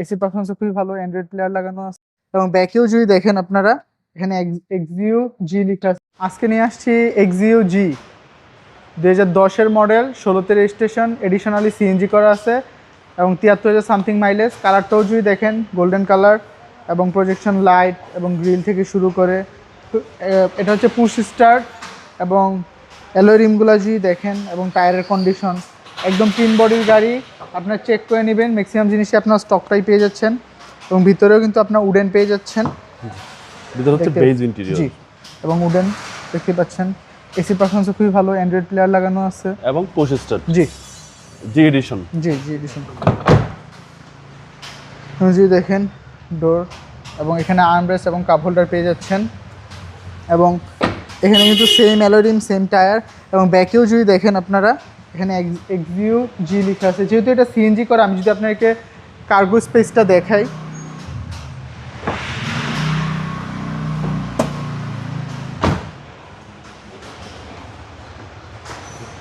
AC performance খুবই ভালো, Android player লাগানো আছে এবং ব্যাকেও যদি দেখেন আপনারা এখানে এক্সিও জি লেখা আছে। আজকে নিয়ে আসছি এক্সিও জি 2010-এর মডেল, 16তে রেজিস্ট্রেশন, এডিশনালি সিএনজি করা আছে এবং 73,000 সামথিং মাইলেজ। কালারটাও যদি দেখেন গোল্ডেন কালার এবং প্রজেকশন লাইট এবং গ্রিল থেকে শুরু করে এটা হচ্ছে পুশ স্টার্ট এবং অ্যালয় রিমগুলো যদি দেখেন এবং টায়ারের কন্ডিশন একদম ক্লিন বডির গাড়ি। আপনার চেক করে নেবেন, ম্যাক্সিমাম জিনিসই আপনার স্টকটাই পেয়ে যাচ্ছেন এবং ভিতরেও কিন্তু আপনার উডেন পেয়ে যাচ্ছেন। ভিতরে হচ্ছে বেজ ইন্টেরিয়র জি, এবং উডেন দেখতে পাচ্ছেন। এসি পারফরমেন্স খুবই ভালো, অ্যান্ড্রয়েড প্লেয়ার লাগানো আছে এবং পুশ স্টার্ট জি জি এডিশন। জি এডিশন। যদি দেখেন ডোর এবং এখানে আর্মরেস্ট এবং কাপ হোল্ডার পেয়ে যাচ্ছেন এবং এখানে কিন্তু same alloy rim, same tyre এবং ব্যাকেও যদি দেখেন আপনারা এখানে এক্সিও জি লেখা আছে। যেহেতু এটা সিএনজি করা, আমি যদি আপনাকে কার্গো স্পেসটা দেখাই,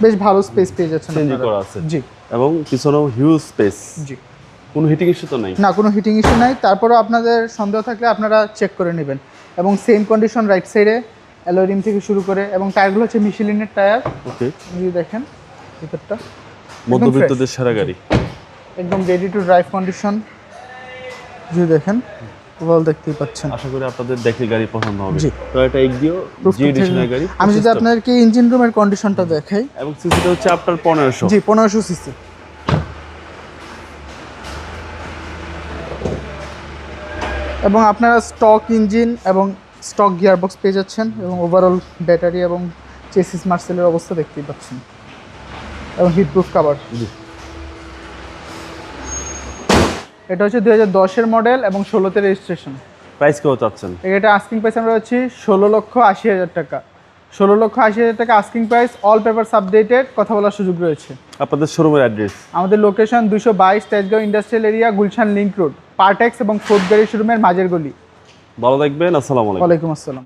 বেশ ভালো স্পেস পেয়ে যাচ্ছেন সিএনজি আপনারা। করা আছে জি এবং পিছনেও হিউজ স্পেস। জি, কোনো হিটিং ইস্যু তো নাই? না, কোনো হিটিং ইস্যু নাই। তারপরেও আপনাদের সন্দেহ থাকলে আপনারা চেক করে নেবেন এবং সেম কন্ডিশন রাইট সাইডে অ্যালয় রিম থেকে শুরু করে এবং টায়ারগুলো হচ্ছে মিশেলিনের টায়ার। ওকে, যদি দেখেন ভিতরটা মধ্যবিত্তদের সেরা গাড়ি, একদম রেডি টু ড্রাইভ কন্ডিশন। যদি দেখেন ওভারঅল দেখতেই পাচ্ছেন। আশা করি আপনাদের দেখে গাড়ি পছন্দ হবে। জি। তো এটা এক্সিও জি এডিশনের গাড়ি। আমি যদি আপনাদেরকে ইঞ্জিন রুমের কন্ডিশনটা দেখাই, এবং সিসিটা হচ্ছে আপনার 1500। জি 1500 সিসি এবং আপনারা স্টক ইঞ্জিন এবং স্টক গিয়ারবক্স পেয়ে যাচ্ছেন এবং ওভারঅল ব্যাটারি এবং চেসিস মার্সেলের অবস্থা দেখতেই পাচ্ছেন এবং হিটপ্রুফ কাভার। জি। এটা হচ্ছে 2010-এর মডেল এবং 16তে রেজিস্ট্রেশন। প্রাইস কত চাচ্ছেন? এটা আস্কিং প্রাইস আমরা হচ্ছি 16,80,000 টাকা। 16,80,000 টাকা asking price, all papers updated, কথা বলার সুযোগ রয়েছে। আপনাদের শোরুমের অ্যাড্রেস? আমাদের location 222 Tejgaon industrial area, Gulshan link road, Partex এবং ফোর্থ গাড়ি শোরুমের মাঝের গলি। ভালো থাকবেন, আসসালামু আলাইকুম। ওয়ালাইকুম আসসালাম।